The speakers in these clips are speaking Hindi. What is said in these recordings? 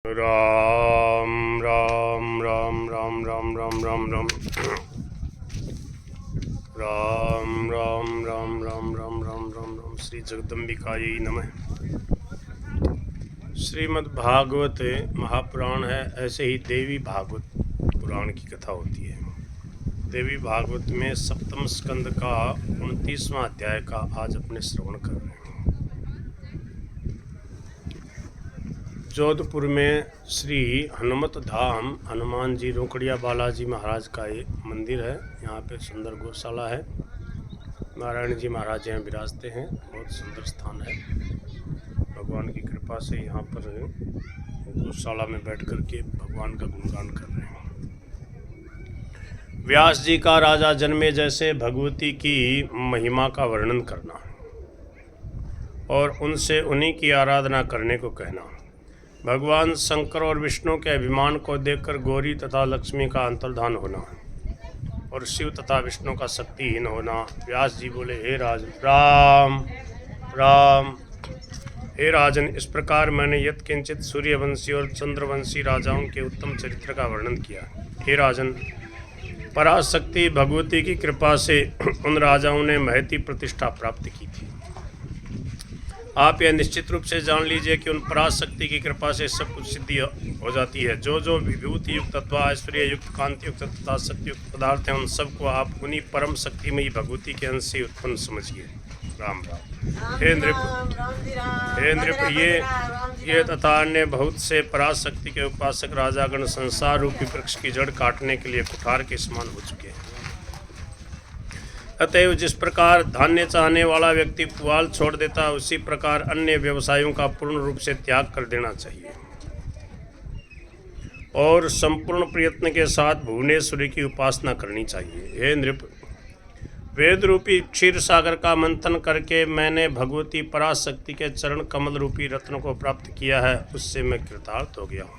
राम राम राम राम राम राम राम राम राम राम राम राम राम राम राम राम श्री जगदम्बिकायै नमः। श्रीमद्भागवत महापुराण है, ऐसे ही देवी भागवत पुराण की कथा होती है। देवी भागवत में सप्तम स्कंद का 29वां अध्याय का आज अपने श्रवण कर रहे हैं। जोधपुर में श्री हनुमत धाम हनुमान जी रोकड़िया बालाजी महाराज का ये मंदिर है। यहाँ पे सुंदर गौशाला है। नारायण जी महाराज यहाँ विराजते हैं। बहुत सुंदर स्थान है। भगवान की कृपा से यहाँ पर गौशाला में बैठ कर के भगवान का गुणगान कर रहे हैं। व्यास जी का राजा जन्मे जैसे भगवती की महिमा का वर्णन करना और उनसे उन्हीं की आराधना करने को कहना। भगवान शंकर और विष्णु के अभिमान को देखकर गौरी तथा लक्ष्मी का अंतर्धान होना और शिव तथा विष्णु का शक्तिहीन होना। व्यास जी बोले, हे राजन राम राम, हे राजन, इस प्रकार मैंने यत्किंचित सूर्यवंशी और चंद्रवंशी राजाओं के उत्तम चरित्र का वर्णन किया। हे राजन, पराशक्ति भगवती की कृपा से उन राजाओं ने महती प्रतिष्ठा प्राप्त की थी। आप यह निश्चित रूप से जान लीजिए कि उन पराशक्ति की कृपा से सब कुछ सिद्धि हो जाती है। जो जो विभूति युक्त अथवा ऐश्वर्य युक्त कांति युक्त तथा शक्ति युक्त पदार्थ हैं, उन सबको आप उन्हीं परम शक्तिमयी भगवती के अंश से उत्पन्न समझिए। राम राम। हे नृप, ये तथा अन्य बहुत से पराशक्ति के उपासक राजागण संसार रूपी वृक्ष की जड़ काटने के लिए कुठार के समान हो चुके हैं। अतएव जिस प्रकार धान्य चाहने वाला व्यक्ति पुआल छोड़ देता है, उसी प्रकार अन्य व्यवसायों का पूर्ण रूप से त्याग कर देना चाहिए और संपूर्ण प्रयत्न के साथ भुवनेश्वरी की उपासना करनी चाहिए। हे नृप, वेद रूपी क्षीर सागर का मंथन करके मैंने भगवती पराशक्ति के चरण कमल रूपी रत्न को प्राप्त किया है, उससे मैं कृतार्थ हो गया हूँ।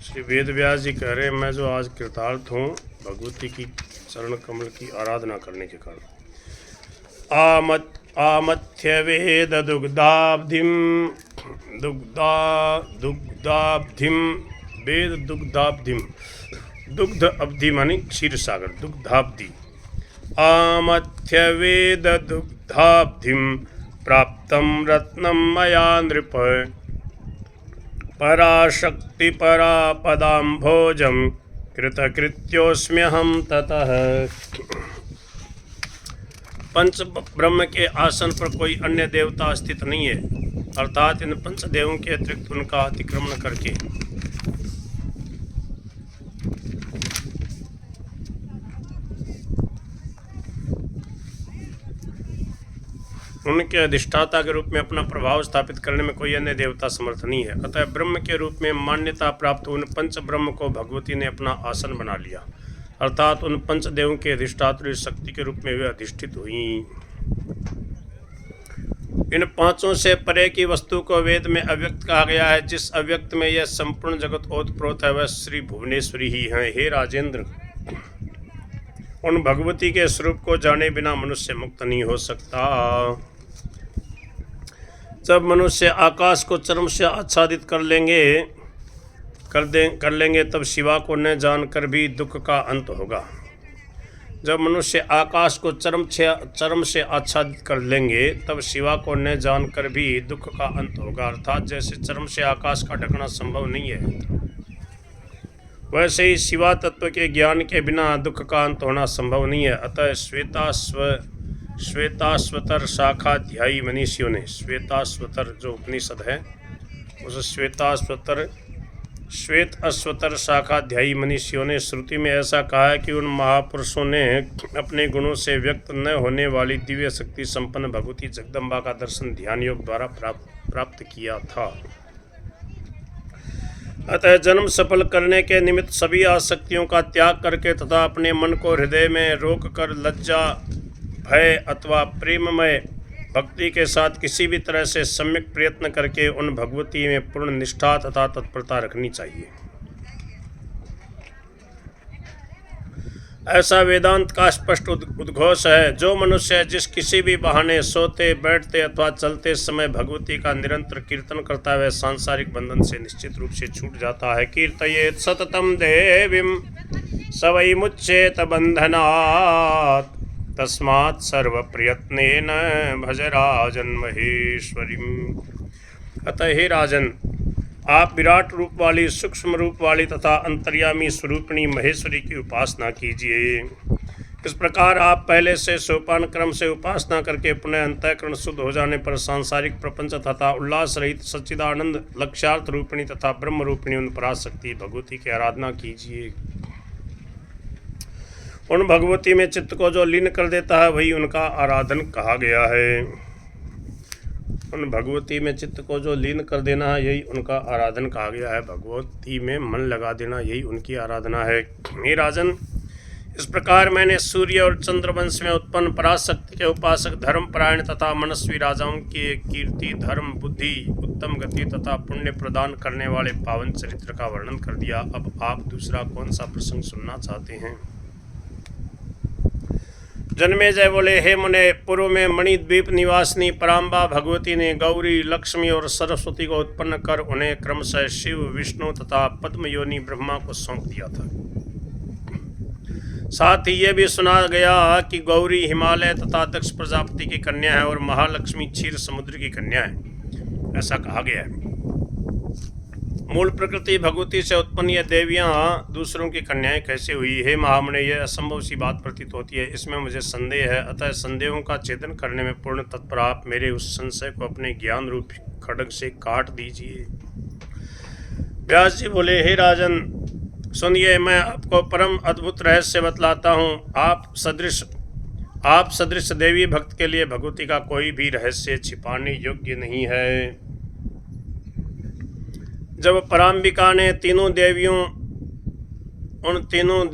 श्री वेद व्यास जी कह रहे हैं, मैं जो आज कृतार्थ हूँ भगवती की चरण कमल की आराधना करने के कारण। आमथ्य वेद दुग्धाब्धिम वेद दुग्धाब्धिम, दुग्ध अब्धि मानी क्षीर सागर, दुग्धाब्धि। आमथ्य वेद दुग्धाब्धिम प्राप्तम रत्नम मया नृप, पराशक्ति परापदाम्भोजम कृतकृत्योऽस्म्यहं ततः। पंच ब्रह्म के आसन पर कोई अन्य देवता स्थित नहीं है, अर्थात इन पंच देवों के अतिरिक्त उनका अतिक्रमण करके उनके अधिष्ठाता के रूप में अपना प्रभाव स्थापित करने में कोई अन्य देवता समर्थ नहीं है। अतः ब्रह्म के रूप में मान्यता प्राप्त उन पंच ब्रह्म को भगवती ने अपना आसन बना लिया, अर्थात उन पंच देवों के अधिष्ठात्री शक्ति के रूप में वे अधिष्ठित हुई। इन पांचों से परे की वस्तु को वेद में अव्यक्त कहा गया है। जिस अव्यक्त में यह संपूर्ण जगत ओतप्रोत है वह श्री भुवनेश्वरी ही है। हे राजेंद्र, उन भगवती के स्वरूप को जाने बिना मनुष्य मुक्त नहीं हो सकता। जब मनुष्य आकाश को चरम से आच्छादित कर लेंगे तब शिवा को न जानकर भी दुख का अंत होगा। जब मनुष्य आकाश को चरम से आच्छादित कर लेंगे तब शिवा को न जानकर भी दुख का अंत होगा। अर्थात जैसे चरम से आकाश का ढकना संभव नहीं है, वैसे ही शिवा तत्व के ज्ञान के बिना दुख का अंत होना संभव नहीं है। अतः श्वेताश्वतर शाखाध्यायी मनीषियों ने, श्वेताश्वतर जो उपनिषद है उस श्वेत अश्वतर शाखाध्यायी मनीषियों ने श्रुति में ऐसा कहा है कि उन महापुरुषों ने अपने गुणों से व्यक्त न होने वाली दिव्य शक्ति संपन्न भगवती जगदम्बा का दर्शन ध्यान योग द्वारा प्राप्त किया था। अतः जन्म सफल करने के निमित्त सभी आसक्तियों का त्याग करके तथा अपने मन को हृदय में रोक कर लज्जा, भय अथवा प्रेममय भक्ति के साथ किसी भी तरह से सम्यक प्रयत्न करके उन भगवती में पूर्ण निष्ठा तथा तत्परता रखनी चाहिए। ऐसा वेदांत का स्पष्ट उद्घोष है। जो मनुष्य जिस किसी भी बहाने सोते बैठते अथवा चलते समय भगवती का निरंतर कीर्तन करता है वह सांसारिक बंधन से निश्चित रूप से छूट जाता है। कीर्तयेत सततम देवीं स वै मुच्येत बंधनात् तस्मात् सर्व प्रयत्नेन भज राजन महेश्वरीम्। अतः हे राजन, आप विराट रूप वाली, सूक्ष्म रूप वाली तथा अंतर्यामी स्वरूपिणी महेश्वरी की उपासना कीजिए। इस प्रकार आप पहले से सोपान क्रम से उपासना करके पुनः अंतःकरण शुद्ध हो जाने पर सांसारिक प्रपंच तथा उल्लास रहित सच्चिदानंद लक्ष्यार्थ रूपिणी तथा ब्रह्म रूपिणी उन पराशक्ति भगवती की आराधना कीजिए। उन भगवती में चित्त को जो लीन कर देता है वही उनका आराधन कहा गया है। उन भगवती में चित्त को जो लीन कर देना है यही उनका आराधन कहा गया है। भगवती में मन लगा देना यही उनकी आराधना है। हे राजन, इस प्रकार मैंने सूर्य और चंद्रवंश में उत्पन्न पराशक्ति के उपासक धर्मपरायण तथा मनस्वी राजाओं की कीर्ति, धर्म, बुद्धि, उत्तम गति तथा पुण्य प्रदान करने वाले पावन चरित्र का वर्णन कर दिया। अब आप दूसरा कौन सा प्रसंग सुनना चाहते हैं? जन्मेजय बोले, हे मुने, पूर्व में मणिद्वीप निवासिनी पराम्बा भगवती ने गौरी, लक्ष्मी और सरस्वती को उत्पन्न कर उन्हें क्रमशः शिव, विष्णु तथा पद्मयोनि ब्रह्मा को सौंप दिया था। साथ ही यह भी सुना गया कि गौरी हिमालय तथा दक्ष प्रजापति की कन्या है और महालक्ष्मी क्षीर समुद्र की कन्या है, ऐसा कहा गया है। मूल प्रकृति भगवती से उत्पन्न ये देवियां दूसरों की कन्याएं कैसे हुई? हे महामुने, यह असंभव सी बात प्रतीत होती है, इसमें मुझे संदेह है। अतः संदेहों का छेदन करने में पूर्ण तत्पर आप मेरे उस संशय को अपने ज्ञान रूप खड्ग से काट दीजिए। व्यास जी बोले, हे राजन, सुनिए, मैं आपको परम अद्भुत रहस्य बतलाता हूँ। आप सदृश देवी भक्त के लिए भगवती का कोई भी रहस्य छिपाने योग्य नहीं है। जब पराम्बिका ने तीनों देवियों उन तीनों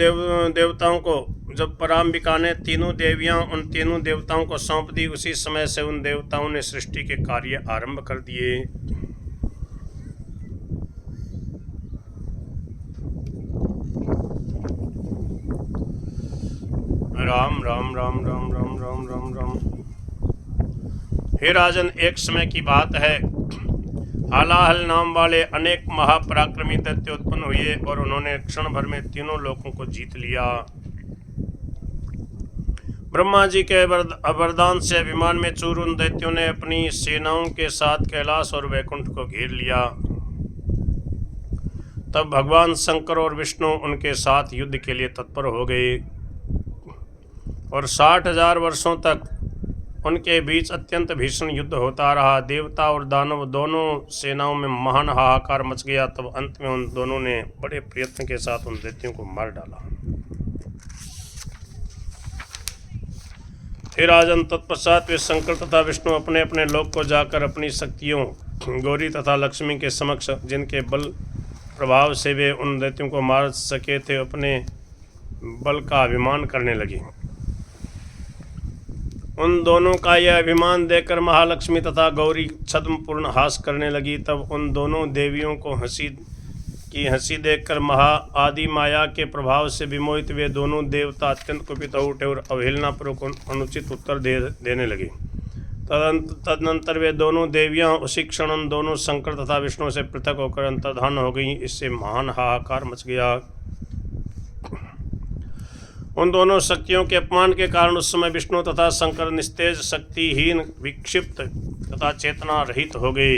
देवताओं को सौंप दी, उसी समय से उन देवताओं ने सृष्टि के कार्य आरंभ कर दिए। राम राम राम राम राम राम राम राम। हे राजन, एक समय की बात है, हालाहल नाम वाले अनेक महापराक्रमी दैत्य उत्पन्न हुए और उन्होंने क्षण भर में तीनों लोकों को जीत लिया। ब्रह्मा जी के वरदान से विमान में चूर उन दैत्यों ने अपनी सेनाओं के साथ कैलाश और वैकुंठ को घेर लिया। तब भगवान शंकर और विष्णु उनके साथ युद्ध के लिए तत्पर हो गए और 60,000 वर्षों तक उनके बीच अत्यंत भीषण युद्ध होता रहा। देवता और दानव दोनों सेनाओं में महान हाहाकार मच गया। तब अंत में उन दोनों ने बड़े प्रयत्न के साथ उन दैत्यों को मार डाला। हे राजन, तत्पश्चात वे शंकर तथा विष्णु अपने अपने लोक को जाकर अपनी शक्तियों गौरी तथा लक्ष्मी के समक्ष, जिनके बल प्रभाव से वे उन दैत्यों को मार सके थे, अपने बल का अभिमान करने लगे। उन दोनों का यह अभिमान देखकर महालक्ष्मी तथा गौरी छद्मपूर्ण हास करने लगी। तब उन दोनों देवियों को हंसी देखकर महा आदि माया के प्रभाव से विमोहित वे दोनों देवता अत्यंत कुपित हो उठे और अवहेलनापूर्वक अनुचित उत्तर देने लगे। तदनंतर वे दोनों देवियां उसी क्षण उन दोनों शंकर तथा विष्णु से पृथक होकर अंतर्धान हो गईं। इससे महान हाहाकार मच गया। उन दोनों शक्तियों के अपमान के कारण उस समय विष्णु तथा शंकर निस्तेज, शक्तिहीन, विक्षिप्त तथा चेतना रहित हो गए।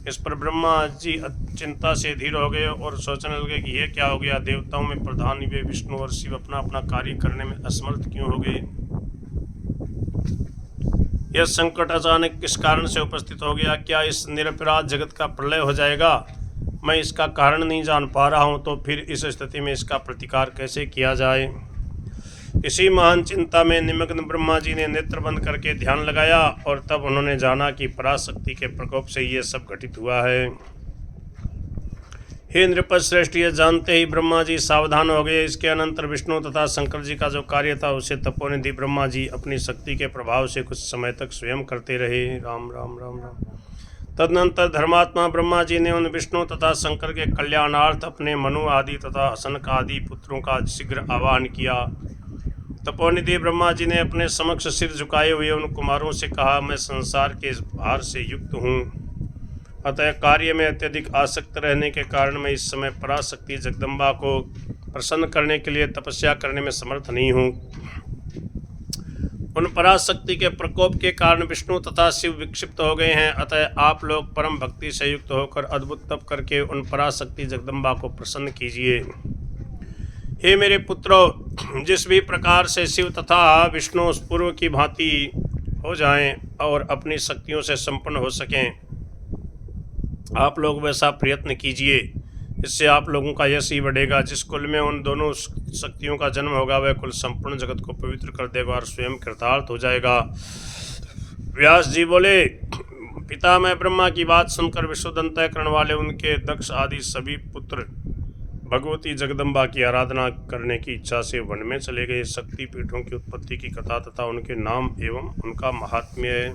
इस पर ब्रह्मा जी चिंता से धीर हो गए और सोचने लगे कि यह क्या हो गया। देवताओं में प्रधान वे विष्णु और शिव अपना अपना कार्य करने में असमर्थ क्यों हो गए? यह संकट अचानक किस कारण से उपस्थित हो गया? क्या इस निरपराध जगत का प्रलय हो जाएगा? मैं इसका कारण नहीं जान पा रहा हूँ, तो फिर इस स्थिति में इसका प्रतिकार कैसे किया जाए? इसी महान चिंता में निमग्न ब्रह्मा जी ने नेत्र बंद करके ध्यान लगाया और तब उन्होंने जाना कि पराशक्ति के प्रकोप से ये सब घटित हुआ है। हे नृपत श्रेष्ठ, ये जानते ही ब्रह्मा जी सावधान हो गए। इसके अनंतर विष्णु तथा शंकर जी का जो कार्य था उसे तपोनिधि ब्रह्मा जी अपनी शक्ति के प्रभाव से कुछ समय तक स्वयं करते रहे। राम राम राम राम। तदनंतर धर्मात्मा ब्रह्मा जी ने उन विष्णु तथा शंकर के कल्याणार्थ अपने मनु आदि तथा सनक आदि पुत्रों का शीघ्र आह्वान किया। तपोनिधि ब्रह्मा जी ने अपने समक्ष सिर झुकाए हुए उन कुमारों से कहा, मैं संसार के इस भार से युक्त हूँ, अतः कार्य में अत्यधिक आसक्त रहने के कारण मैं इस समय पराशक्ति जगदम्बा को प्रसन्न करने के लिए तपस्या करने में समर्थ नहीं हूँ। उन पराशक्ति के प्रकोप के कारण विष्णु तथा शिव विक्षिप्त हो गए हैं, अतः आप लोग परम भक्ति से युक्त होकर अद्भुत तप करके उन पराशक्ति जगदम्बा को प्रसन्न कीजिए। हे मेरे पुत्रों, जिस भी प्रकार से शिव तथा विष्णु पूर्व की भांति हो जाएं और अपनी शक्तियों से संपन्न हो सकें, आप लोग वैसा प्रयत्न कीजिए। इससे आप लोगों का यश ही बढ़ेगा। जिस कुल में उन दोनों शक्तियों का जन्म होगा वह कुल संपूर्ण जगत को पवित्र कर देगा और स्वयं कृतार्थ हो जाएगा। व्यास जी बोले, पिता मैं ब्रह्मा की बात सुनकर विशुद्ध अंतःकरण वाले उनके दक्ष आदि सभी पुत्र भगवती जगदम्बा की आराधना करने की इच्छा से वन में चले गए। शक्ति पीठों की उत्पत्ति की कथा तथा उनके नाम एवं उनका महात्म्य